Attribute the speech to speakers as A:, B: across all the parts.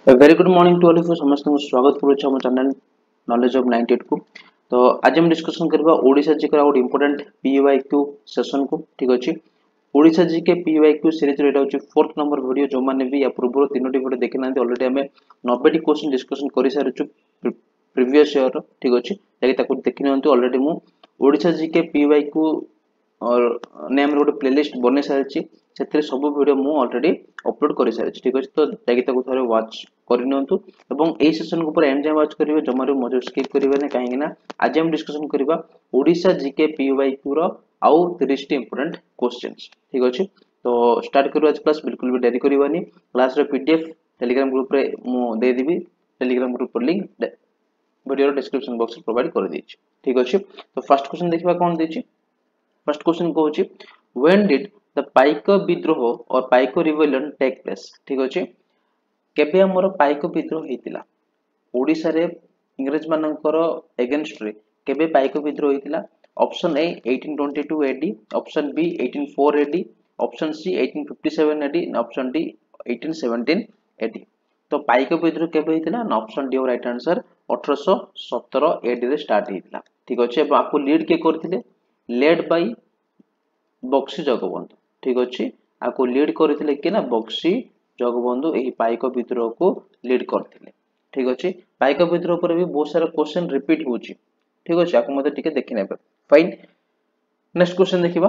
A: Very good morning to all of you समस्त को स्वागत करूछ हम चैनल नॉलेज ऑफ 98 को। तो आज हम डिस्कशन करबा ओडिसा जी का ଗୋଟେ इंपोर्टेंट पीवाईक्यू सेशन को। ठीक अछि, ओडिसा जी के पीवाईक्यू सीरीज रे एटा होची 4th नंबर वीडियो। जो माने भी या पूर्व तीनोटी वीडियो देखि नांती ऑलरेडी हमें 90 टी क्वेश्चन डिस्कशन करि सारिछु प्रीवियस ईयर। ठीक अछि, ताकि ताको देखि नियंतु। ऑलरेडी मु ओडिसा जी के पीवाईक्यू और नेम रे ଗୋଟେ प्लेलिस्ट बने सारिछि, सेतरे सब वीडियो मु ऑलरेडी अपलोड करि सारिछि। ठीक अछि, तो ताकि ताको थोरे वाच करनियंतु एवं एई सेशन को पूरा एंड जाय वाच करिवे, जमारो मजो स्किप करिवे नै। काहे ना आज हम डिस्कशन करिबा ओडिसा जीके पीवाईक्यू रो आउ 30 टी इंपोर्टेंट क्वेश्चंस। ठीक अछि, तो स्टार्ट करू आज क्लास। बिल्कुल भी देरी करिवानी। क्लास रे पीडीएफ टेलीग्राम ग्रुप रे मु दे दिबी। टेलीग्राम ग्रुप पर लिंक वीडियो डिस्क्रिप्शन बॉक्स में प्रोवाइड कर दी। ठीक अछि, तो फर्स्ट क्वेश्चन देखिबा कोन देछि। फर्स्ट क्वेश्चन को होछि व्हेन डिड द पाइक विद्रोह और पाइक रिवोल्यूशन टेक प्लेस। ठीक अछि, केबे हमर पाइक विद्रोह हेतिला ओडिसा रे इंग्रज मानकर अगेंस्ट रे केबे पाइक विद्रोह हेतिला। Option A 1822 AD, option B 1804 AD, option C 1857 AD, option D 1817 AD. तो पाइक विद्रोह केबे हेतिला ना ऑप्शन डी और राइट आंसर 1817 एडी रे स्टार्ट हेतिला। ठीक अछि, अब आपको लीड के करथिले लेड बाय बक्सी जगबंधु। ठीक अछि, आपको लीड करथिले कि ना बक्सी जगबंधु एही पाइक विद्रोह को लीड करथिले। ठीक अछि, पाइक विद्रोह पर भी बहुत सारा क्वेश्चन रिपीट होछि। ठीक अछि, आपको मते टिके देखि नेबे। फाइन, नेक्स्ट क्वेश्चन देखिबा।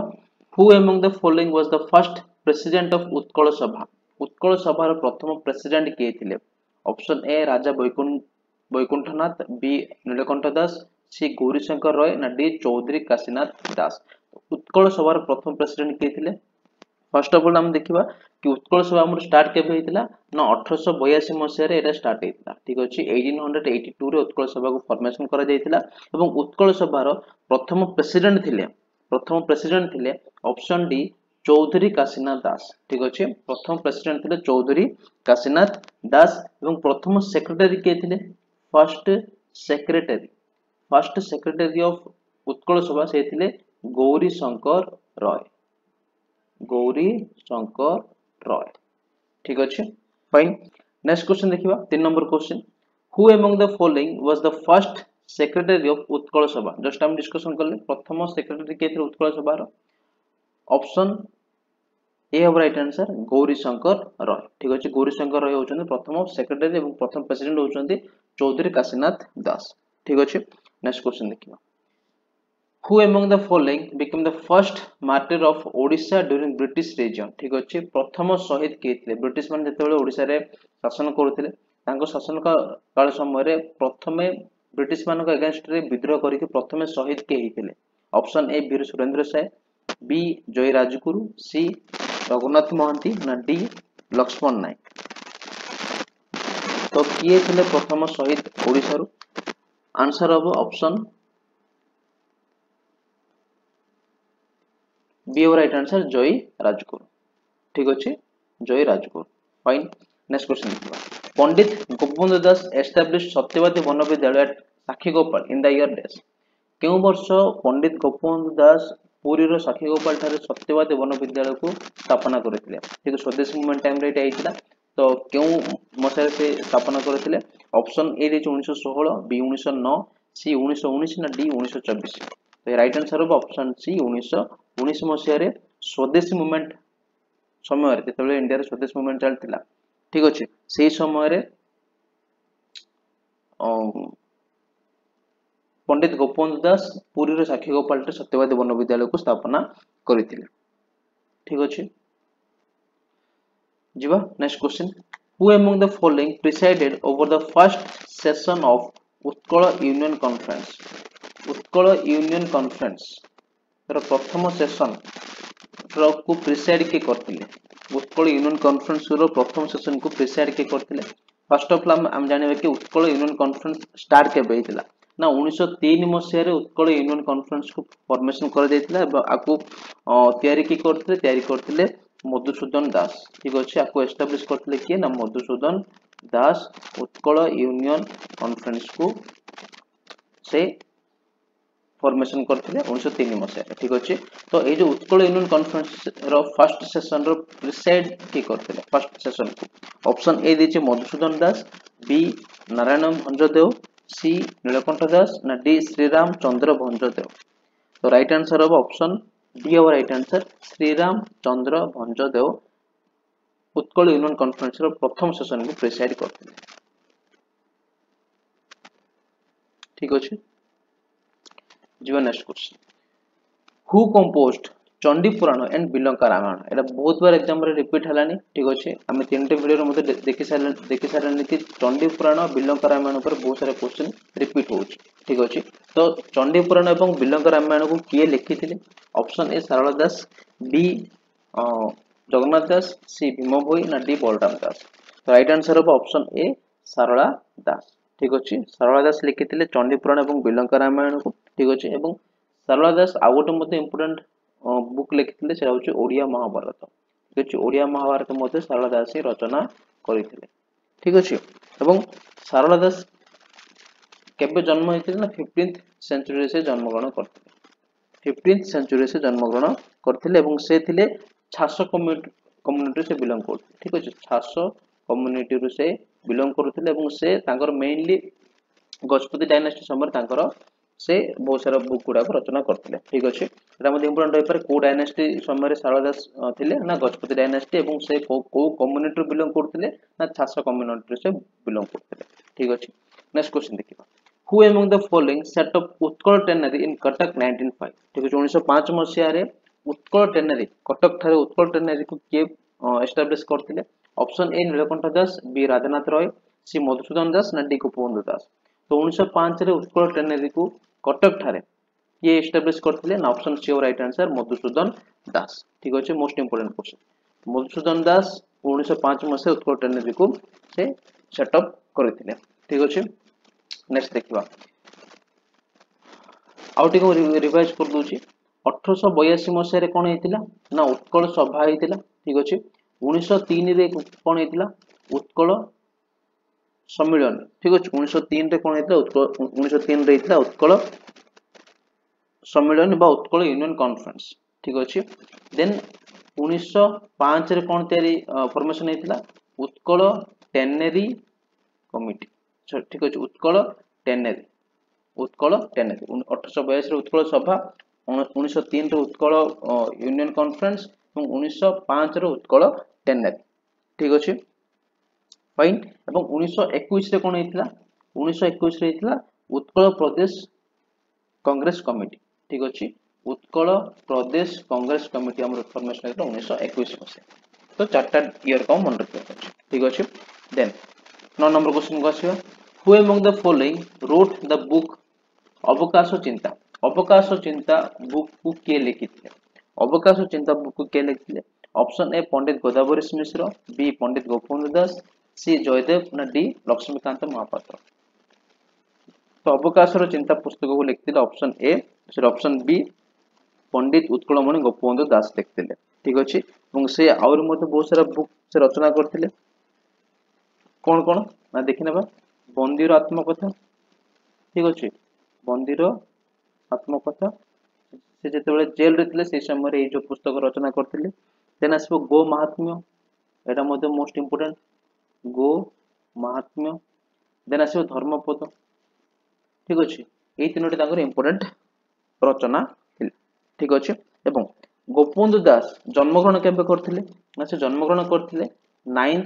A: Who among the following was the first president of Utkal Sabha. Utkal Sabha रो प्रथम प्रेसिडेंट के थिले। Option A Raja Baikunthnath, B Nilkanth Das, C Gaurishankar Roy ना डी चौधरी काशीनाथ दास। उत्कल सभा रो प्रथम प्रेसिडेंट के थिले। फर्स्ट ऑफ ऑल हम देखिबा कि उत्कल सभा हमर स्टार्ट केबे हेतिला ना 1882 मसिया रे एटा स्टार्ट हेतिला। ठीक अछि, 1882 रे उत्कल सभा को फॉर्मेशन करा जायतिला एवं उत्कल सभा रो प्रथम प्रेसिडेंट थिले ऑप्शन डी चौधरी काशीनाथ दास। ठीक अछि, प्रथम प्रेसिडेंट थिले चौधरी काशीनाथ दास एवं प्रथम सेक्रेटरी के थिले फर्स्ट सेक्रेटरी ऑफ उत्कल सभा से थिले गौरी शंकर रॉय। ठीक अछि, फाइन। नेक्स्ट क्वेश्चन देखिबा 3 number question. Who among the following was the first secretary of Utkal सभा। जस्ट हम डिस्कशन करले प्रथम सेक्रेटरी के थे उत्कल सभा रो। ऑप्शन ए अब राइट आंसर गौरी शंकर रॉय। ठीक अछि, गौरी शंकर रॉय होचंदी प्रथम सेक्रेटरी एवं प्रथम प्रेसिडेंट होचंदी चौधरी काशीनाथ दास। ठीक अछि, नेक्स्ट क्वेश्चन देखिबा। Who among the following became the first martyr of Odisha during British region। ठीक अछि, प्रथम शहीद के थे ब्रिटिश मान जेतेबेले ओडिसा रे शासन करूथिले तांको शासन काल समय रे प्रथमे ब्रिटिश मान को अगेंस्ट रे विद्रोह करिके प्रथमे शहीद के हिथिले। Option A Veer Surendra Sai, B Jai Rajguru, सी रघुनाथ महांती ना डी लक्ष्मण नायक। तो किए थिले प्रथम शहीद ओडिसा रो? आंसर अब ऑप्शन बी और राइट आंसर जय राजगुरु। ठीक अछि, जय राजगुरु। फाइन, नेक्स्ट क्वेश्चन देखिबा। Pandit Gopabandhu Das established Satyabadi Vana Vidyalaya at Sakhigopal in the year dash. केउ वर्ष पंडित गोपबंधु दास पुरी रो साखीगोपाल ठारे सत्यवादी वन विद्यालय को स्थापना करथिले। ठीक, स्वदेश मूवमेंट टाइम रे एटा आइतिला। तो केउ मसिया से स्थापना करथिले? ऑप्शन ए रे 1916, बी 1909, सी 1919 ना डी 1924। तो राइट आंसर हो ऑप्शन सी 1919 मसिया रे स्वदेशी मूवमेंट समय रे जेतेबेले इंडिया रे स्वदेश मूवमेंट चलतिला। ठीक अछि, सेही समय रे पंडित गोपबंधु दास पुरी रे साखीगोपाल ठारे सत्यवादी वन विद्यालय को स्थापना करिथिले। ठीक अछि, जीवा next question. Who among the following presided over the first session of Utkal Union Conference. Utkal Union Conference रो प्रथम सेशन रो को प्रिसाइड के करथिले। उत्कल यूनियन कॉन्फ्रेंस रो प्रथम सेशन को प्रिसाइड के करथिले? फर्स्ट ऑफ ऑल हम जानिबे कि उत्कल यूनियन कॉन्फ्रेंस स्टार्ट केबे हेतिला ना 1903 मसिया रे उत्कल यूनियन कॉन्फ्रेंस को फॉर्मेशन कर देथिला एबा आकु तयारी करथिले मधुसूदन दास। ठीक अछि, आकु एस्टैब्लिश करथिले कि ना मधुसूदन दास उत्कल यूनियन कॉन्फ्रेंस को से फॉर्मेशन करथिले 1903 मसिया ठीक अछि। तो ए जो उत्कल यूनियन कॉन्फ्रेंस रो फर्स्ट सेशन रो प्रिसाइड की करथिले फर्स्ट सेशन को ऑप्शन ए देछि मधुसूदन दास, बी नारायण भंजदेव, सी नीलकंठ दास ना डी श्रीराम चंद्र भंजदेव। तो राइट आंसर अब ऑप्शन डी और right answer Shriram Chandra Bhanjdeo Utkal Union Conference रो प्रथम सेशन को प्रिसाइड करथिले ठीक अछि। जीवन next question who composed Chandi Purana and Bilanka Ramayana एटा बहुत बार एग्जाम रे रिपीट हलानी ठीक अछि। हम तीनटे वीडियो रे मते देखि सारनी कि चंडी पुराण बिलंका रामायण ऊपर बहुत सारे क्वेश्चन रिपीट होउछ ठीक अछि। तो चंडी पुराण एवं बिलंका रामायण को किए लिखिथिले option A Sarala Das, B Jagannath Das, C Bhima Bhoi ना डी बलराम दास। तो राइट आंसर हो ऑप्शन ए सारला दास ठीक अछि। सारला दास लिखिथिले चंडी पुराण एवं बिलंका रामायण को ठीक अछि। एवं सारला दास आ गोटे मते इंपोर्टेंट बुक लिखिथिले सेटा होछि ओडिया महाभारत ठीक अछि। ओडिया महाभारत मते सारला दास ही रचना करिथिले ठीक अछि। एवं सारला दास केबे जन्म होइथिले ना 15th सेंचुरी से जन्म ग्रहण करथिले 15th सेंचुरी से जन्म ग्रहण करथिले एवं से थिले छास कम्युनिटी से बिलोंग करथिले ठीक अछि। छास कम्युनिटी रु से बिलोंग करथिले एवं से तांकर मेनली गजपति डायनेस्टी समय तांकर से बहुत सारा बुक गुडा को रचना करथिले ठीक अछि। एटा मध्ये इंपोर्टेंट होय पारे को डायनेस्टी समय रे सारला दास थिले ना गजपति डायनेस्टी एवं से को कम्युनिटी बिलोंग करथिले ना छास कम्युनिटी से बिलोंग करथिले ठीक अछि। नेक्स्ट क्वेश्चन देखिबा who among the following set up Utkal tannery in Cuttack 1905 ठीक अछि। 1905 मसिया रे उत्कल टेनरी कटक थारे उत्कल टेनरी को के एस्टैब्लिश करथिले option A Nilkanth Das, B Radhanath Roy, C Madhusudan Das ना डी गोपबंधु दास। तो 1905 रे उत्कल टेनरी को कटक थारे ये एस्टैब्लिश करथिले ना ऑप्शन सी और राइट आंसर मधुसूदन दास ठीक अछि। मोस्ट इंपोर्टेंट क्वेश्चन मधुसूदन दास 1905 मसिया उत्कल टेनरी को से सेटअप करथिले ठीक अछि। नेक्स्ट देखिबा आउटी को रिवाइज कर दूची 1882 मसिया रे कोन हेतिला ना उत्कल सभा हेतिला ठीक अछि। 1903 रे कोन हेतिला उत्कल सम्मेलन ठीक अछि। 1903 रे कोन हेतिला उत्कल 1903 रे हेतिला उत्कल सम्मेलन बा उत्कल यूनियन कॉन्फ्रेंस ठीक अछि। देन 1905 रे कोन तयारी फॉर्मेशन हेतिला उत्कल टेनरी कमिटी ठीक अछि। उत्कल टेनरी 1882 रे उत्कल सभा 1903 रे उत्कल यूनियन कॉन्फ्रेंस और 1905 रे उत्कल टेनरी ठीक अछि फाइन। एवं 1921 रे कोन हेतिला 1921 रे हेतिला उत्कल प्रदेश कांग्रेस कमिटी ठीक अछि। उत्कल प्रदेश कांग्रेस कमिटी हमर फॉर्मेशन हेतिला 1921 मसिया। तो चारटा ईयर को मन रखियो ठीक अछि। देन 9 नंबर क्वेश्चन को आसीबा who among the following wrote the book Abakash Chinta book को के लिखिथिले अवकाश चिंता बुक को के लिखिथिले option A Pandit Godavari Mishra, B Pandit Gopabandhu Das, C Jayadev ना डी लक्ष्मीकांत महापात्र। तो अवकाश चिंता पुस्तक को लिखिथिले option A sorry option B Pandit Utkalmani Gopabandhu Das लिखिथिले ठीक अछि। एवं से और मते बहुत सारा बुक से रचना करथिले कोन कोन ना देखिनेबा बंदीर आत्मकथा ठीक अछि। बंदीर आत्मकथा से जते बेले जेल रे थिले से समय रे जो पुस्तक रचना करथिले। देन आसबो गो महात्म्य एटा मते मोस्ट इंपोर्टेंट गो महात्म्य। देन आसबो धर्मपद ठीक अछि। ए तीनोटी ताकर इंपोर्टेंट रचना थिले ठीक अछि। एवं गोपबंधु दास जन्मग्रहण केबे करथिले ना से जन्मग्रहण करथिले 9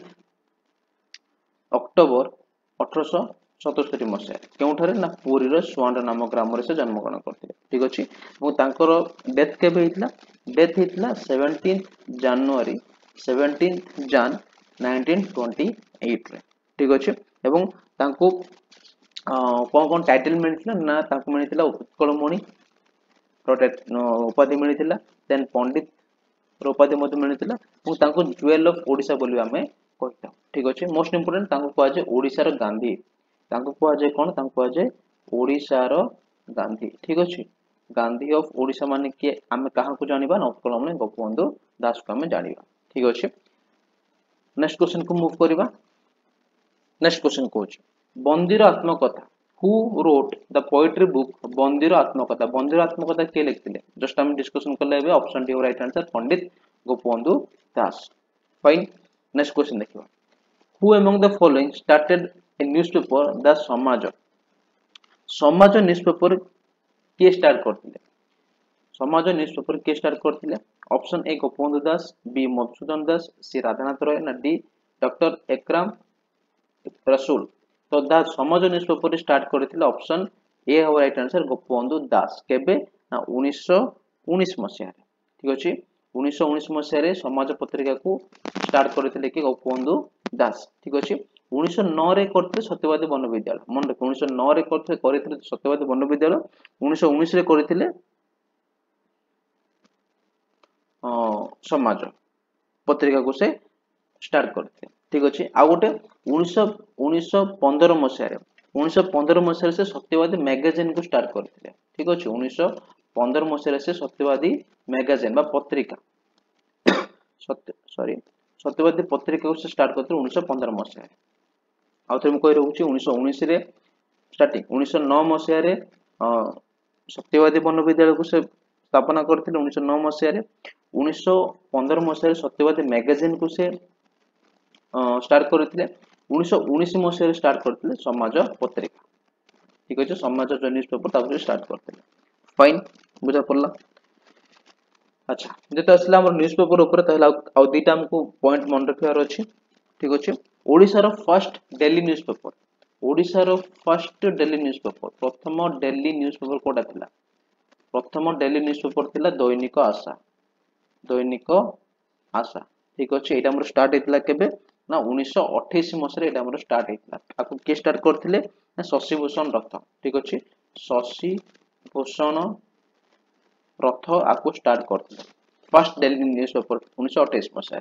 A: अक्टोबर 1877 मसिया केउठारे ना पुरी रो सुआंड नामक ग्राम रे से जन्मग्रहण करथिले ठीक अछि। एवं तांकर डेथ केबे हितला डेथ हितला 17 जनवरी 17 जान 1928 रे ठीक अछि। एवं तांको कोन कोन टाइटल मिलथिला ना तांको मिलथिला उत्कलमणि उपाधि मिलथिला। देन पंडित उपाधि मते मिलथिला और तांको ज्वेल ऑफ ओडिशा बोली हमें कहता ठीक अछि। मोस्ट इंपोर्टेंट तांको को आज ओडिशा रो गांधी तांको को आज कोन तांको आज ओडिशा रो गांधी ठीक अछि। गांधी ऑफ ओडिशा माने के हमें कहा को जानिबा ना उत्कलमणि गोपबंधु दास को हमें जानिबा ठीक अछि। नेक्स्ट क्वेश्चन को मूव करिबा नेक्स्ट क्वेश्चन को Bandira Atmakatha who wrote the poetry book Bandira Atmakatha किए लिखिले जस्ट हम डिस्कशन करले एबे option D right answer Pandit Gopabandhu Das fine next question देखिबा who among the following started a newspaper the Samaj newspaper किए स्टार्ट करथिले समाज न्यूज़पेपर किए स्टार्ट करथिले option A Gopabandhu Das B Madhusudan Das C Radhanath Rai ना डी डॉक्टर एकराम रसूल तो द समाज न्यूज़पेपर स्टार्ट करथिले ऑप्शन ए हो राइट आंसर गोपबंधु दास केबे ना 1919 मसिया रे ठीक अछि 1919 मसिया रे समाज पत्रिका को स्टार्ट करथिले कि गोपबंधु दास ठीक अछि 1909 रे करथिले सत्यवादी वन विद्यालय मन रख 1909 रे करथिले सत्यवादी वन विद्यालय 1919 रे करथिले समाज पत्रिका को से स्टार्ट करथिले ठीक अछि आ गोटे 1915 मसिया रे 1915 मसिया से सत्यवादी मैगजीन को स्टार्ट करथिले ठीक अछि 1915 मसिया से सत्यवादी मैगजीन बा पत्रिका सत्यवादी पत्रिका को से स्टार्ट करथिले 1915 मसिया रे आ थरे म कहि रहउछि 1919 रे स्टार्टिंग 1909 मसिया रे सत्यवादी वन विद्यालय को से स्थापना करथिले 1909 मसिया रे 1915 मसिया रे सत्यवादी मैगजीन को से स्टार्ट करथिले 1919 मसिया रे स्टार्ट करथिले समाज पत्रिका ठीक अछि समाज जो न्यूज़पेपर ताको स्टार्ट करथिले फाइन बुझा पड़ला अच्छा जेते असला हमर न्यूज़पेपर ऊपर तहला आ दुईटा हमको पॉइंट मन रखियार अछि ठीक अछि Odisha row first daily newspaper Odisha row first daily newspaper प्रथम डेली न्यूज़पेपर कोडा थिला प्रथम डेली न्यूज़पेपर थिला दैनिक आशा ठीक अछि एटा हमर स्टार्ट हेतला केबे ना 1928 मसरे एटा हमर स्टार्ट हेतला आकु के स्टार्ट करथिले ना शशि भूषण रथ ठीक अछि शशि भूषण रथ आकु स्टार्ट करथिले फर्स्ट डेली न्यूज़पेपर 1928 मसरे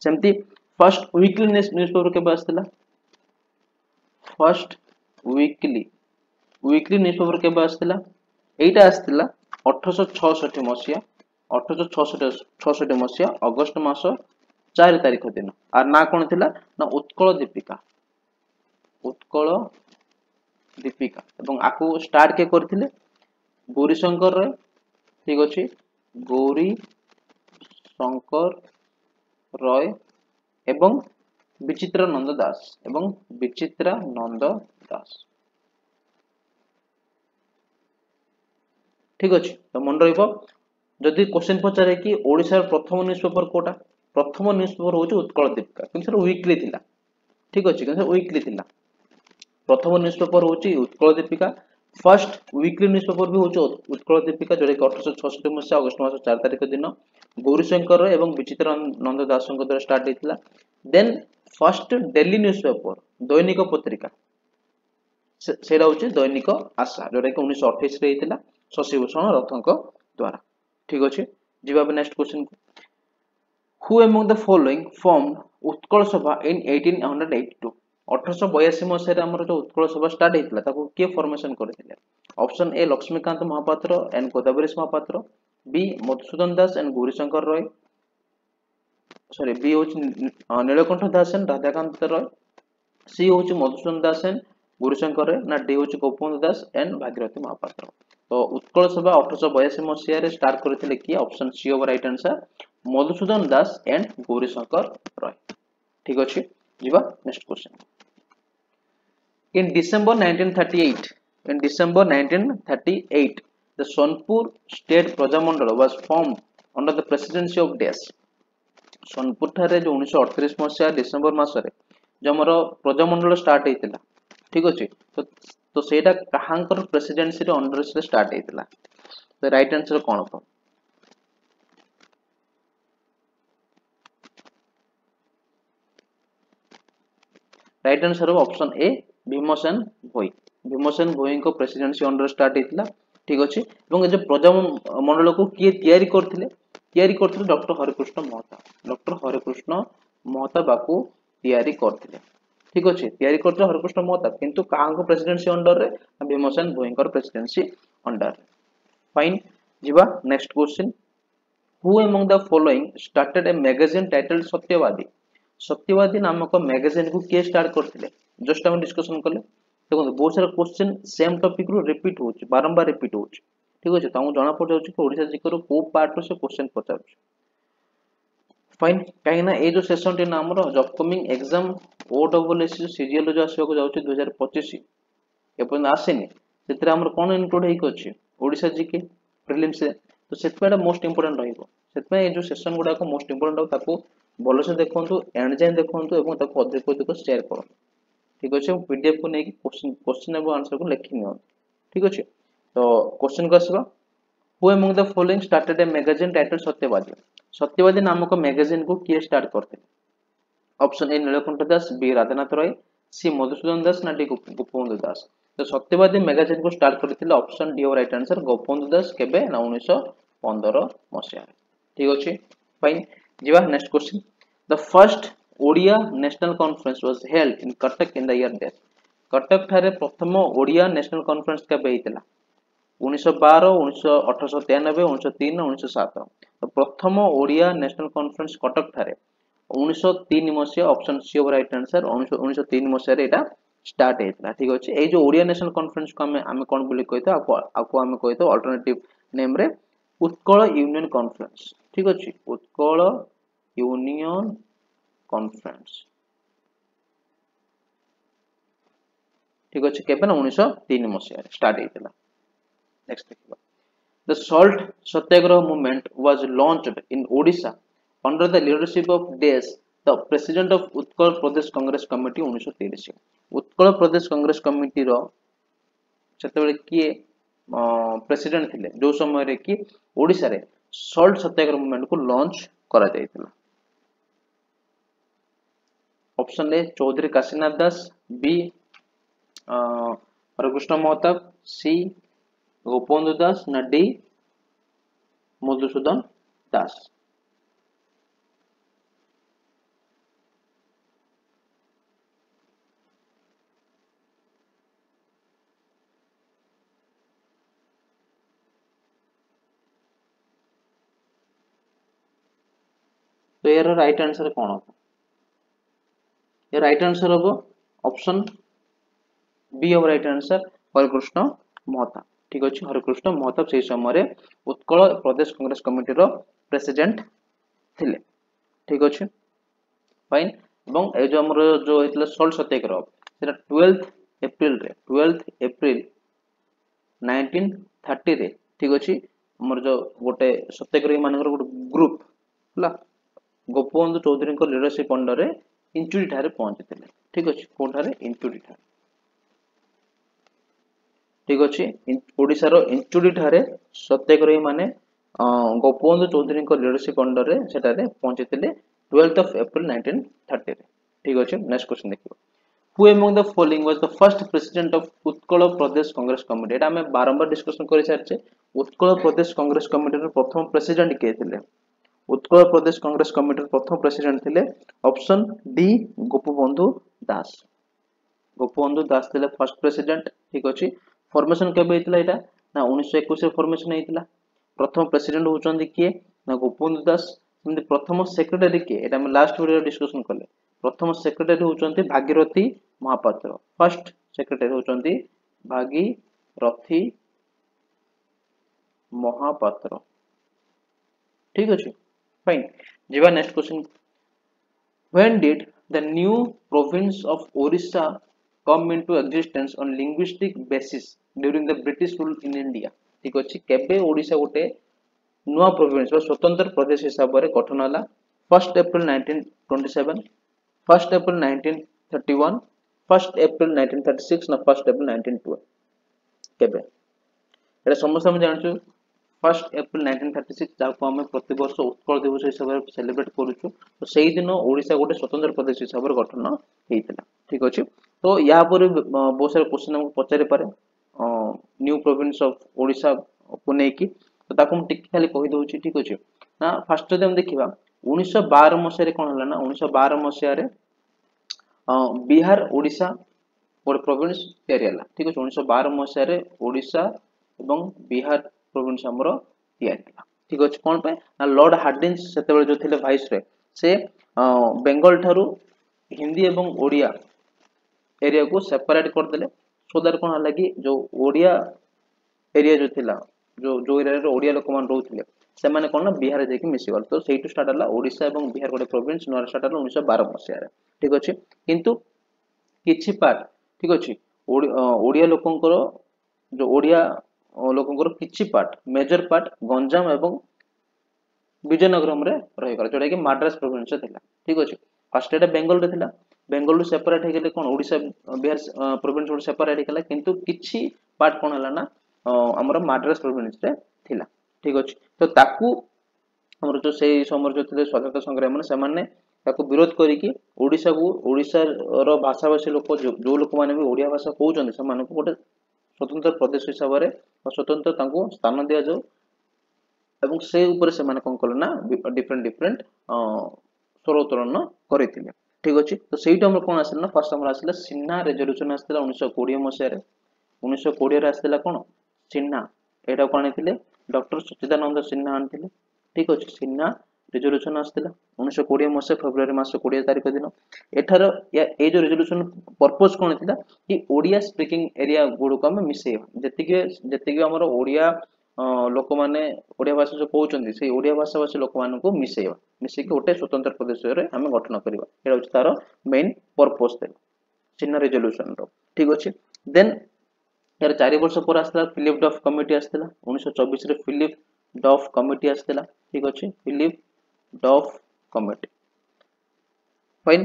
A: सेमती फर्स्ट वीकली न्यूज़पेपर केबे आस्थिला फर्स्ट वीकली न्यूज़पेपर केबे आस्थिला एटा आस्थिला 1866 मसिया 1866 मसिया अगस्त मास 4 तारिख दिन आर ना कोन थिला ना उत्कल दीपिका एवं आकु स्टार्ट के करथिले गौरी शंकर राय ठीक अछि गौरी शंकर रॉय एवं विचित्र नंद दास ठीक अछि तो मन रहिबो जदि क्वेश्चन पचारे कि ओडिसा प्रथम न्यूज़पेपर कोटा प्रथम न्यूज़पेपर होची उत्कल दीपिका किंतु वीकली थिला ठीक अछि किंतु वीकली थिला प्रथम न्यूज़पेपर होची Utkal Deepika first weekly newspaper भी होची उत्कल दीपिका जोरे 1866 मसिया अगस्त मास 4 तारिख दिन गौरीशंकर एवं विचित्र नंद दासଙ୍କ द्वारा स्टार्ट हेतिला देन फर्स्ट डेली न्यूज़पेपर दैनिक पत्रिका सेरा होची दैनिक आशा जोरे 1928 रे हेतिला शशि भूषण रथଙ୍କ द्वारा ठीक अछि जिबा next question who among the following formed Utkal सभा इन 1882 1882 मसिया हमर जो उत्कल सभा स्टार्ट हेतिला ताको के फॉर्मेशन करथिले option A Laxmikant Mohapatra and Godavarish Mohapatra B Madhusudan Das and Gaurishankar Roy sorry B होची नीलकंठ दास एंड राधाकांत रॉय सी होची मधुसूदन दास एंड गौरीशंकर रॉय ना डी होची गोपबंधु दास एंड भागीरथी महापात्र तो उत्कल सभा 1882 मसिया रे स्टार्ट करथिले कि option C over right answer Madhusudan Das and Gaurishankar Roy ठीक अछि जिबा next question in December 1938 the Sonpur state Prajamandal was formed under the presidency of Dash Sonpur ठारे जो 1938 मसिया डिसेंबर मासरे जो हमर प्रजामंडल स्टार्ट हेतिला ठीक अछि तो सेटा कहांकर प्रेसिडेंसी रे अंडर से स्टार्ट हेतिला तो राइट आंसर कोन हो right answer option A Bhimsen Bhoi को प्रेसिडेंसी अंडर स्टार्ट हेतिला ठीक अछि एवं जे प्रजामंडल को किए तयारी करथिले डॉक्टर हरिकृष्ण महता बाकू तयारी करथिले ठीक अछि तयारी करथिले हरिकृष्ण महता किंतु काहां को प्रेसिडेंसी अंडर रे भीमसेन भोईकर प्रेसिडेंसी अंडर फाइन जिबा next question who among the following started a magazine titled सत्यवादी नामक मैगजीन को के स्टार्ट करथिले जस्ट हम डिस्कशन करले देखो बहुत सारा क्वेश्चन सेम टॉपिक रो रिपीट होची बारंबार रिपीट होची ठीक अछि तमु जणा पड़ जाउची कि ओडिसा जीके रो को पार्ट रो से क्वेश्चन पचारुची फाइन कहीं ना ए जो सेशन टी नाम रो upcoming exam O double S CGL जो आसीबा को जाउची 2025 एपन आसेनी सेतरे हमर कोन इनक्लूड हेक अछि ओडिसा जीके प्रीलिम्स से तो सेतमेडा मोस्ट इंपोर्टेंट रहिबो सेतमे ए जो सेशन गुडा को मोस्ट इंपोर्टेंट हो ताको भलो से देखंतु एंड जाइन देखंतु एवं ताको अधिक अधिक शेयर करो ठीक अछि पीडीएफ को नेकी क्वेश्चन एवं आंसर को लिखि नियो ठीक अछि तो क्वेश्चन को आसीबा who among the following started a magazine title Satyabadi Satyabadi नामक मैगजीन को किए स्टार्ट करते option A Nilkanth Das B Radhanath Rai C Madhusudan Das ना डी गोपबंधु दास तो सत्यवादी मैगजीन को स्टार्ट करथिले ऑप्शन डी और राइट आंसर गोपबंधु दास केबे ना 1915 मसिया ठीक अछि फाइन जीवा next question the first Odia national conference was held in Cuttack in the year that Cuttack थारे प्रथम ओडिया नेशनल कॉन्फ्रेंस केबे हेतिला 1912 1893 1903 1907 तो प्रथम ओडिया नेशनल कॉन्फ्रेंस कटक थारे 1903 मसिया option C over right answer 1903 मसिया रे एटा स्टार्ट हेतला ठीक अछि ए जो ओडिया नेशनल कॉन्फ्रेंस को हमें कोन बोली कहतो आको हमें कहतो अल्टरनेटिव नेम रे उत्कल यूनियन कॉन्फ्रेंस ठीक अछि उत्कल यूनियन कॉन्फ्रेंस ठीक अछि केबे ना 1903 मसिया रे स्टार्ट हेतला नेक्स्ट देखिबा The salt satyagraha movement was launched in Odisha under the leadership of Des, the president of Utkal Pradesh Congress Committee 1930 Utkal Pradesh Congress Committee रो सेतेबेले किए प्रेसिडेंट थिले जो समय रे कि ओडिसा रे सॉल्ट सत्याग्रह मूवमेंट को लॉन्च करा जायतिला option A Choudhury Kashinath Das B Harekrushna Mahtab C Gopabandhu Das ना डी मधुसूदन दास तो यार राइट आंसर कौन हो ये राइट आंसर हो option B of right answer Harekrushna Mahatab ठीक अछि हरकृष्ण महताब से समय उत्कल प्रदेश कांग्रेस कमिटी रो प्रेसिडेंट थिले ठीक अछि फाइन एवं ए जो हमर जो हेतले सॉल्ट सत्याग्रह सेटा 12 अप्रैल 1930 रे ठीक अछि हमर जो गोटे सत्याग्रही मानकर गोटे ग्रुप हला गोपबंधु चौधरी को लीडरशिप अंडर रे इंचुरी ठारे पहुंचीथिले ठीक अछि कोठारे इंचुरी ठारे ठीक अछि ओडिसा रो इंचुरी ठारे सत्याग्रही माने गोपबंधु चौधरी को लीडरशिप अंडर रे सेटारे पहुंचीथिले 12 अप्रैल 1930 रे ठीक अछि नेक्स्ट क्वेश्चन देखिबो who among the following was the first president of Utkal Pradesh Congress Committee एटा हमें बारंबार डिस्कशन करि सारछे उत्कल प्रदेश कांग्रेस कमिटी रो प्रथम प्रेसिडेंट के थिले उत्कल प्रदेश कांग्रेस कमिटी रो प्रथम प्रेसिडेंट थिले ऑप्शन डी गोपबंधु दास थिले फर्स्ट प्रेसिडेंट ठीक अछि फॉर्मेशन केबे हितला एटा ना 1921 रे फॉर्मेशन हितला प्रथम प्रेसिडेंट होचंदी किए ना गोपबंधु दास सेमि प्रथम सेक्रेटरी किए एटा हम लास्ट वीडियो डिस्कशन करले प्रथम सेक्रेटरी होचंदी भागीरथी महापात्र फर्स्ट सेक्रेटरी होचंदी भागीरथी महापात्र ठीक अछि फाइन जीवा next question when did the new province of Orissa come into existence on linguistic basis during the British rule in India ठीक अछि केबे ओडिसा गोटे नुआ प्रोविंस बा स्वतंत्र प्रदेश हिसाब रे गठन हला 1st अप्रैल 1927 1st अप्रैल 1931 1st अप्रैल 1936 ना 1st अप्रैल 1912 केबे एटा समस्त हम जानछु 1st अप्रैल 1936 जाको हम प्रति वर्ष उत्कल दिवस हिसाब रे सेलिब्रेट करूछु तो सेही दिन ओडिसा गोटे स्वतंत्र प्रदेश हिसाब रे गठन हेइतला ठीक अछि तो या पर बहुत सारे क्वेश्चन हम पचारि पारे न्यू प्रोविंस ऑफ ओडिसा को नेकी तो ताको हम टिक खाली कहि दउची ठीक अछि ना फर्स्ट जदि हम देखिबा 1912 मसिया रे कोन हला ना 1912 मसिया रे बिहार ओडिसा और प्रोविंस एरिया ठीक अछि 1912 मसिया रे ओडिसा एवं बिहार प्रोविंस हमरो दियाला ठीक अछि कोन पे ना लॉर्ड हार्डिंस सेतेबेले जो थिले वाइस रे से बेंगल ठारू हिंदी एवं ओडिया एरिया को सेपरेट कर देले सो दैट कोन हला कि जो ओडिया एरिया जो थिला जो एरिया रे ओडिया लोक मान रहउथिले से माने कोन ना बिहार रे जेकी मिसी गल तो सेइटु स्टार्ट हला ओडिसा एवं बिहार गोटे प्रोविंस नोर स्टार्ट हला 1912 मसिया रे ठीक अछि किंतु किछि पार्ट ठीक अछि ओडिया लोकंकर जो ओडिया लोकंकर किछि पार्ट मेजर पार्ट गंजाम एवं विजयनगरम रे रहि गला जोटा कि मद्रास प्रोविंस थिला ठीक अछि फर्स्ट एटा बेंगल रे थिला बेंगल रु सेपरेट हे गेले कोन ओडिसा बिहार प्रोविंस रु सेपरेट हे गेला किंतु किछि पार्ट कोन हला ना हमर मद्रास प्रोविंस रे थिला ठीक अछि तो ताकू हमर जो सेई समर जो थिले स्वाधीनता संग्राम माने से माने ताकू विरोध करी कि ओडिसा को ओडिसा रो भाषाभाषी लोक जो लोक माने भी ओडिया भाषा कहउछन से माने को गोटे स्वतंत्र प्रदेश हिसाब रे स्वतंत्र तांको स्थान दिया जाऊ एवं से ऊपर से माने कोन कले ना डिफरेंट डिफरेंट स्वर उत्तोलन करिथिले ठीक अछि तो सेइटा हमर कोन आसिला ना फर्स्ट हमर आसिला सिन्हा रेजोल्यूशन आसिला 1920 मसिया रे 1920 रे आसिला कोन सिन्हा एटा कोन आनिथिले डॉक्टर सच्चिदानंद सिन्हा आनिथिले ठीक अछि सिन्हा रेजोल्यूशन आसिला 1920 मसिया फेब्रुआरी मास 20 तारिख दिन एठार ए जो रेजोल्यूशन पर्पस कोन थिला कि ओडिया स्पीकिंग एरिया गुडो को हम मिसेबा जति हमर ओडिया लोक माने ओडिया भाषा जो कहउछन्ती से ओडिया भाषा भाषी लोक मान को मिसेबा मिसे कि गोटे स्वतंत्र प्रदेश रे हम गठन करबा एटा होछि तार मेन पर्पस थिला चिन्ह रेजोल्यूशन रो ठीक अछि देन यार 4 वर्ष पर आस्ता फिलिप डफ कमिटी आस्ता 1924 रे फिलिप डफ कमिटी आस्ता ठीक अछि फिलिप डफ कमिटी फाइन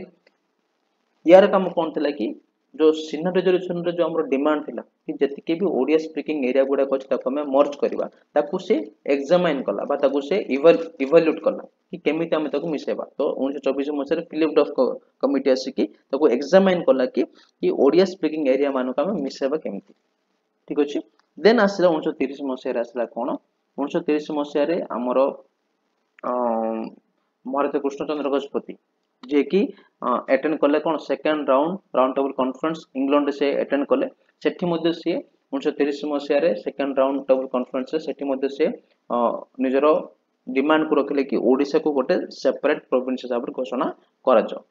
A: यार काम कोन थिला कि जो सिन्हा रेजोल्यूशन रे जो हमर डिमांड थिला कि जति के भी ओडिया स्पीकिंग एरिया गुडा को ताको हम मर्ज करबा ताको से एग्जामिन कला बा ताको से इवैल्यूएट कला कि केमिति हम ताको मिसेबा तो 1924 मसरे फिलिप डफ कमिटी आसी कि ताको एग्जामिन कला कि ओडिया स्पीकिंग एरिया मानु का हम मिसेबा केमिति ठीक अछि देन आसला 1930 मसिया रे आसला कोन 1930 मसिया रे हमर महाराज कृष्णचंद्र गजपति जे कि अटेंड कले कोन second round table conference England से अटेंड कले सेठी मध्ये से 1930 मसिया रे सेकंड राउंड टेबल कॉन्फ्रेंस से सेठी मध्ये से निजर डिमांड को रखले कि ओडिसा को गोटे सेपरेट प्रोविंस हिसाब रे घोषणा करा जाओ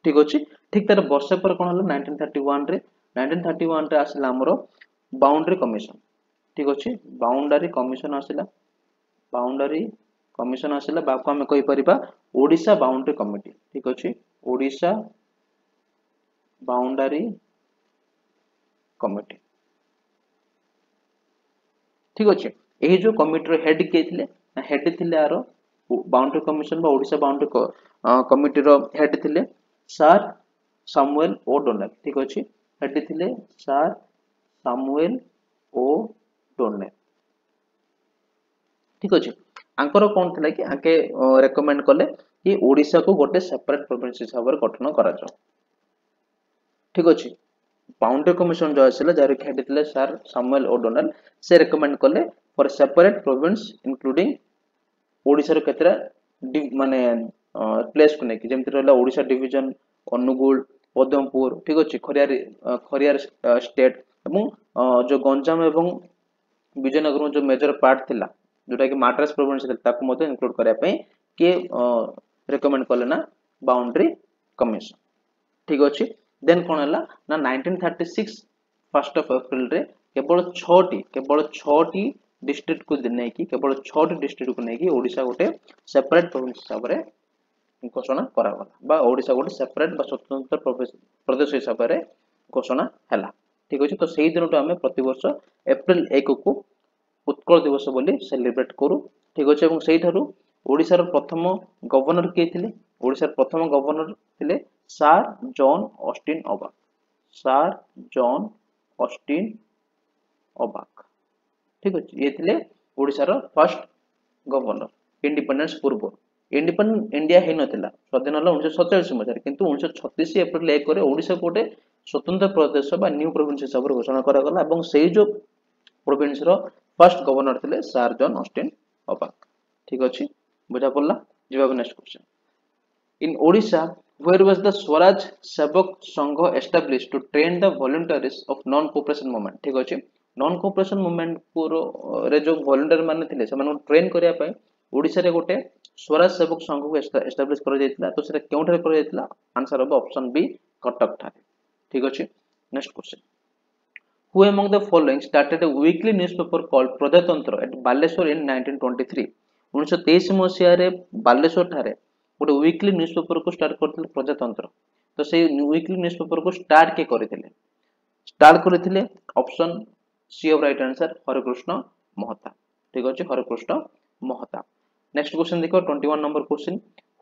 A: ठीक अछि ठीक तार वर्ष पर कोन हलो 1931 रे आसला हमरो बाउंड्री कमीशन ठीक अछि बाउंड्री कमीशन आसला बाको हम कहि परिबा ओडिसा बाउंड्री कमिटी ठीक अछि ओडिसा बाउंड्री कमिटी ठीक अछि एही जो कमिटी रो हेड के थिले आरो बाउंड्री कमीशन बा ओडिसा बाउंड्री कमिटी रो हेड थिले सर सैमुअल ओ डोनेल ठीक अछि हेड थिले सर सैमुअल ओ डोनेल ठीक अछि आंकर कोन थिला कि आके रेकमेंड करले कि ओडिसा को गोटे सेपरेट प्रोविंस हिसाब रे गठन करा जाओ ठीक अछि बाउंड्री कमीशन जो आसिला जारी हेड थिले सर सैमुअल ओ डोनेल से रेकमेंड करले for separate province including Odisha रो केतरा माने प्लेस को नेकी जेमति रहला ओडिसा डिवीजन अनुगुल पदमपुर ठीक अछि खरियार स्टेट एवं जो गंजाम एवं विजयनगर में जो मेजर पार्ट थिला जोटा कि मद्रास प्रोविंस ताको मते इंक्लूड करिया पई के रेकमेंड करले ना बाउंड्री कमीशन ठीक अछि देन कोन हला ना 1936 फर्स्ट ऑफ अप्रैल रे केवल 6 टी डिस्ट्रिक्ट को नै कि केवल 6 टी डिस्ट्रिक्ट को नै कि ओडिसा गोटे सेपरेट प्रोविंस हिसाब रे घोषणा करा गला बा ओडिसा गोटे सेपरेट बा स्वतंत्र प्रदेश हिसाब रे घोषणा हला ठीक अछि तो सेही दिन हम प्रति वर्ष अप्रैल 1 को उत्कल दिवस बोली सेलिब्रेट करू ठीक अछि एवं सेही थारु ओडिसा रो प्रथम गवर्नर के थिले ओडिसा रो प्रथम गवर्नर थिले सर जॉन ऑस्टिन अबाक ठीक अछि ये थिले Odisha row first governor independence पूर्व इंडिपेंडेंट इंडिया हे नथिला स्वाधीन हला 1947 मसिया किंतु 1936 अप्रैल 1 रे ओडिसा कोटे स्वतंत्र प्रदेश बा न्यू प्रोविंस हिसाब रे घोषणा करा गला एवं सेही जो प्रोविंस रो फर्स्ट गवर्नर थिले सर जॉन ऑस्टिन अबाक ठीक अछि बुझा पड़ला जवाब next question in Odisha where was the Swaraj Sevak Sangh established to train the volunteers of non cooperation movement ठीक अछि non cooperation movement को रे जो वॉलंटियर माने थिले से माने ट्रेन करिया पय ओडिसा रे गोटे स्वराज सेवक संघ को एस्टैब्लिश कर जायतिला तो सेटा केउठे कर जायतिला आंसर अब ऑप्शन बी कटक थारे ठीक अछि next question Who among the following started a weekly newspaper called Prajatantra at Baleshwar in 1923? 1923 ମସିହାରେ ବାଲେଶ୍ୱର ଠାରେ ଗୋଟେ ୱିକଲି ନ୍ୟୁଜପେପର କୁ ଷ୍ଟାର୍ଟ କରିଥିଲେ ପ୍ରଜାତନ୍ତ୍ର। ତ ସେଇ ୱିକଲି ନ୍ୟୁଜପେପର କୁ ଷ୍ଟାର୍ଟ କିଏ କରିଥିଲେ? ଷ୍ଟାର୍ଟ କରିଥିଲେ option C of right answer Harekrushna Mahata. ठीक अच्छे हरकृष्ण महता। नेक्स्ट क्वेश्चन देखो 21 number question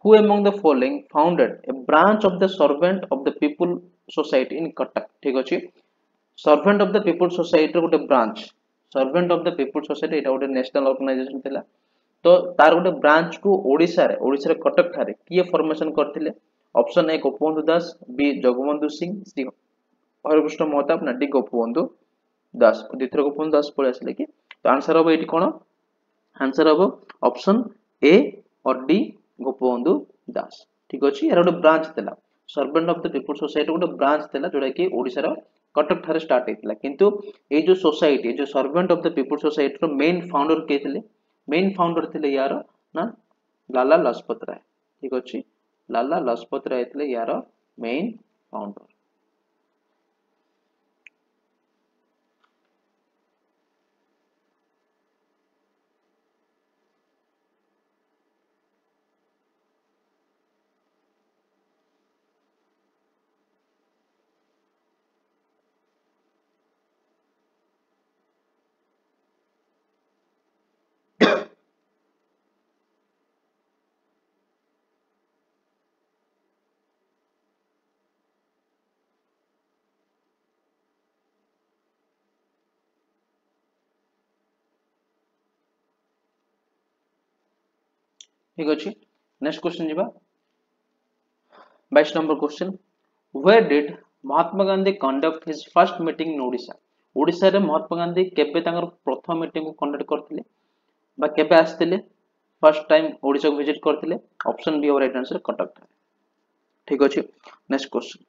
A: who among the following founded a branch of the Servant of the People Society in Cuttack. ठीक अच्छे Servant of the People Society गोटे branch Servant of the People Society एटा गोटे national organisation थिला। तो तार गोटे ब्रांच को ओडिसा रे कटक ठारे किए फॉर्मेशन करथिले? Option A Gopabandhu Das, B Jagabandhu Singh, C Harekrushna Mahata, ना डी गोपबंधु दास। द्वितीय गोपबंधु दास पड़े आसले कि तो आंसर हम ये कौन? आंसर हम ऑप्शन ए और डी गोपबंधु दास। ठीक अच्छे यार गोटे ब्रांच थिला servant of the People Society गोटे ब्रांच थिला जोटा कि ओडिसा रो कटक ठारे स्टार्ट हेतिला। किंतु ए जो सोसाइटी जो Servant of the People Society रो मेन फाउंडर के थिले? मेन फाउंडर थिले यार ना लाला लाजपत राय। ठीक अच्छे लाला लाजपत राय थिले यार मेन फाउंडर। ठीक अच्छे नेक्स्ट क्वेश्चन जीवा 22 number question where did Mahatma Gandhi conduct his first meeting in Odisha. Odisha रे महात्मा गांधी केबे तांकर प्रथम मीटिंग को कंडक्ट करथिले बा केबे आस्थिले फर्स्ट टाइम ओडिशा को विजिट करथिले? ऑप्शन बी और राइट आंसर कटक। ठीक अच्छे next question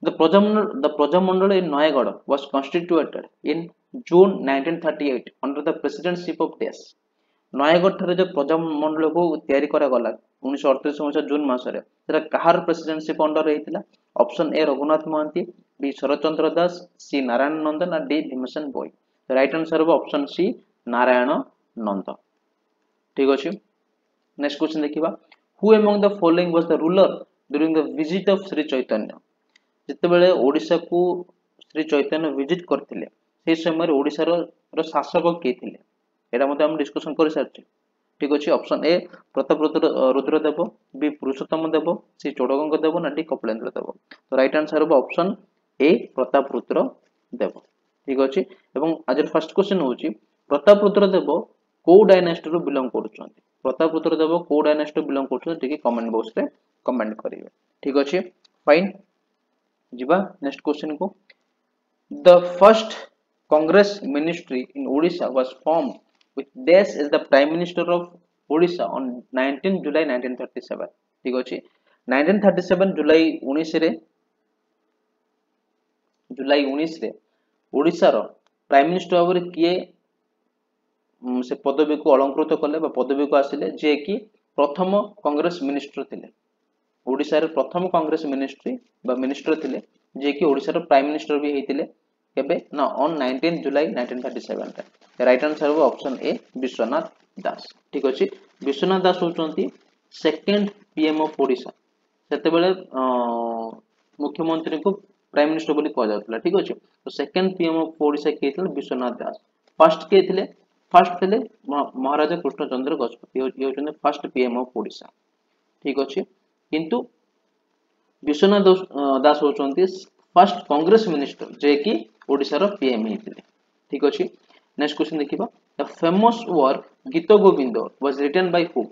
A: the Prajamandal in Noyagad was constituted in June 1938 under the presidency of Dash। Nayagarh ठारे जो प्रजामंडल को तैयारी करा गला 1938 मसीहा जून मासरे सेटा कहार प्रेसिडेंटशिप अंडर रहितला? Option A Raghunath Mohanty, B Sharatchandra Das, C Narayan Nanda, ना डी भीमसेन बोई। तो राइट आंसर हो ऑप्शन सी नारायण नंद। ठीक अछि नेक्स्ट क्वेश्चन देखिबा who among the following was the ruler during the visit of Shri Chaitanya. जते बेले ओडिसा को श्री चैतन्य विजिट करथिले से समय ओडिसा रो शासक के थिले एटा मते हम डिस्कशन कर सारछे। ठीक अछि option A Pratap Rudradev, B Purushottam Dev, C Chodaganga Dev, ना डी कपिलेंद्र देव। तो राइट आंसर हो ऑप्शन ए प्रताप रुद्रदेव। ठीक अछि एवं आज फर्स्ट क्वेश्चन होची प्रताप रुद्रदेव को डायनेस्टी रो बिलोंग करछन्ती? प्रताप रुद्रदेव को डायनेस्टी रो बिलोंग करछन्ती टिके कमेंट बॉक्स रे कमेंट करिवे। ठीक अछि फाइन जीवा नेक्स्ट क्वेश्चन को the first Congress ministry in Odisha was formed with Dash as the Prime Minister of Odisha on 19 July 1937। ठीक अछि 1937 जुलाई 19 रे ओडिसा रो प्राइम मिनिस्टर भाବରେ किए से पदवी को अलंकृत कले बा पदवी को आसिले जे कि प्रथम कांग्रेस मिनिस्टर थिले। ओडिसा रे प्रथम कांग्रेस मिनिस्ट्री बा मिनिस्टर थिले जे कि ओडिसा रो प्राइम मिनिस्टर भी हेतिले केबे ना ऑन 19 जुलाई 1937 रे। राइट आंसर हो ऑप्शन ए विश्वनाथ दास। ठीक अछि Vishwanath Das होचंती second PM of Odisha सेते बेले मुख्यमंत्री को प्राइम मिनिस्टर बोली कह जाउतला। ठीक अछि तो सेकंड पीएम ऑफ ओडिशा के थिले विश्वनाथ दास। फर्स्ट के थिले महाराजा कृष्णचंद्र गजपति ये होचंती फर्स्ट पीएम ऑफ ओडिशा। ठीक अछि किंतु विश्वनाथ दास होचंती फर्स्ट कांग्रेस मिनिस्टर जे कि ओडिसा रो पीएम हेतिले। ठीक अछि नेक्स्ट क्वेश्चन देखिबा the famous work Gita Govinda was written by who.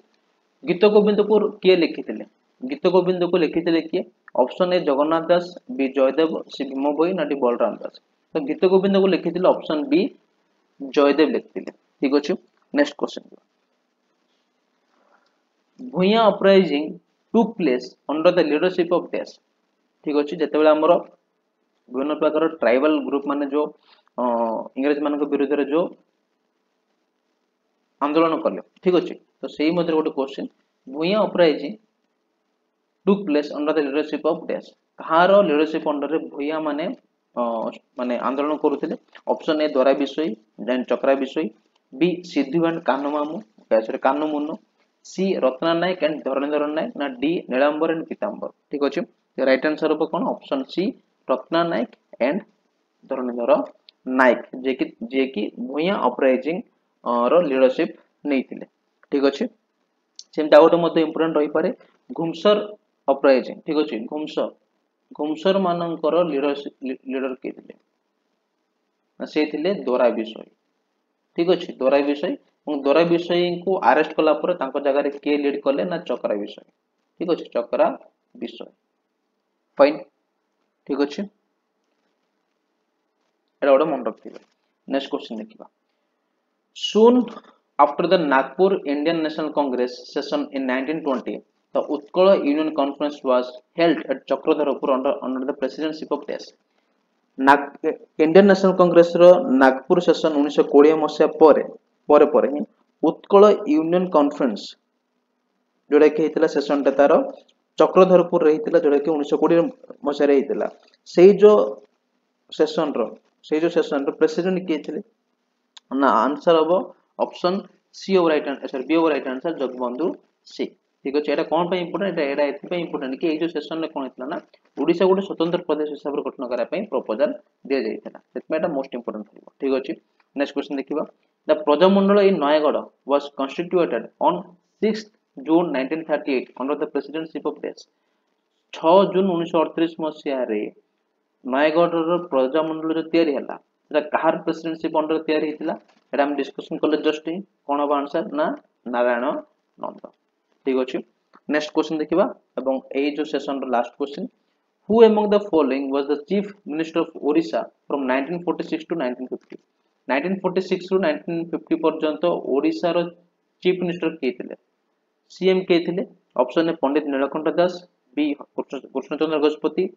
A: Gita Govinda को किए लिखिथिले? गीत गोविंद को लिखिथिले किए? Option A Jagannath Das, B Jayadev, C Bhima Bhoi, ना डी बलराम दास। तो गीत गोविंद को लिखिथिले ऑप्शन बी जयदेव लिखिथिले। ठीक अछि next question Bhuyan uprising took place under the leadership of dash. ठीक अछि जते बेला हमरो विभिन्न प्रकार ट्राइबल ग्रुप माने जो इंग्रज मान विरुद्ध रे जो आंदोलन कले। ठीक अछि तो सेही मध्ये गोटे question Bhuyan uprising took place under the leadership of dash कहारो लीडरशिप अंडर रे भुइया माने माने आंदोलन करुले ऑप्शन ए द्वारा विषय देन चक्रा विषय बी सिद्धू एंड कान्हू मामू सॉरी कान्हू मुन्नू सी रत्ना नायक एंड धरणेन्द्र नायक ना डी नीलांबर एंड पीतांबर ठीक अछि तो राइट आंसर हो कोन option C Ratna Nayak and Dharanendra Nayak जे कि भुया अपराइजिंग रो लीडरशिप नैथिले ठीक अछि सेमता गोटे मते इंपोर्टेंट रही पारे घुमसर अपराइजिंग ठीक अछि घुमसर मानकर लीडर के थिले से थिले दोरा विषय ठीक अछि दोरा विषय और दोरा विषय को अरेस्ट कला पर तांको जगह रे के लीड कले ना चक्रा विषय ठीक अछि चक्रा विषय फाइन ठीक अछि एटा ओडा मन रखिबे नेक्स्ट क्वेश्चन देखिबा soon after the Nagpur Indian National Congress session in 1920 the Utkala Union Conference was held at Chakradharpur under the presidency of Desh Indian National Congress रो नागपुर सेशन 1920 मसिया परे ही उत्कल यूनियन कॉन्फ्रेंस जोड़ा कि हेतिला session तार चक्रधरपुर रहितिला जोड़ा कि 1920 मसिया रे हेतिला सेही जो सेशन रो प्रेसिडेंट किए थिले ना आंसर हबो option C over right answer sorry B our right answer Jagabandhu C ठीक अछि एटा कोन पे इंपोर्टेंट एटा एथि पे इंपोर्टेंट कि ए जो सेशन रे कोन हेतला ना ओडिसा गोटे स्वतंत्र प्रदेश हिसाब रे गठन करा पे प्रपोजल दे जाइतला सेतमे एटा मोस्ट इंपोर्टेंट होइबो ठीक अछि नेक्स्ट क्वेश्चन देखिबा the Prajamandal in Nayagarh was constituted on 6th June 1938 under the presidentship of देश 6 जून 1938 मसिया रे नयगढ़ रो प्रजामंडल जो तयारी हला कहार प्रेसिडेंटशिप अंडर तैयारी हितला एटा हम डिस्कशन करले जस्ट कोन हो आंसर ना नारायण नंद ठीक अछि नेक्स्ट क्वेश्चन देखिबा एवं ए जो सेशन रो last question who among the following was the chief minister of Odisha from 1946 to 1950 1946 to 1950 पर्यंत ओडिशा रो चीफ मिनिस्टर के थिले सीएम के थिले option A Pandit Nilakantha Das B Krushnachandra Gajapati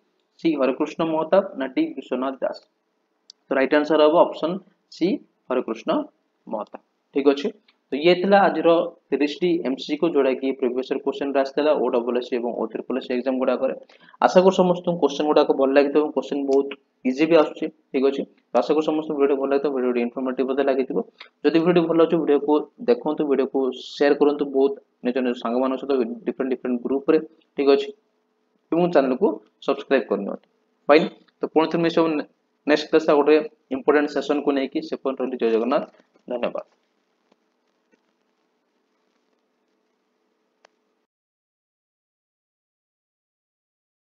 A: C Harekrushna Mahtab ना डी विश्वनाथ दास तो राइट आंसर हम ऑप्शन सी हरिकृष्ण महता ठीक अच्छे तो ये थिला आज 30 एमसीक्यू को जोड़ा कि प्रीवियस क्वेश्चन आसला ओडब्ल्यूएससी और ओट्रिपलएससी एग्जाम गुडा करे आशा कर समस्त क्वेश्चन गुडा भल लगे क्वेश्चन बहुत इजी भी आसुची ठीक अच्छे तो आशा कर समस्त वीडियो भल लगे वीडियो इनफॉर्मेटिव बोधे लगी जदि वीडियो भल अच्छे वीडियो को देखो वीडियो को शेयर करूँ बहुत निज निज सांग मान सहित डिफरेंट ग्रुप रे ठीक अच्छे चैनल को सब्सक्राइब करनी फाइन तो पुणी मिस नेक्स्ट क्लास गोटे इंपोर्टेंट सेशन को लेकिन से जय जगन्नाथ धन्यवाद।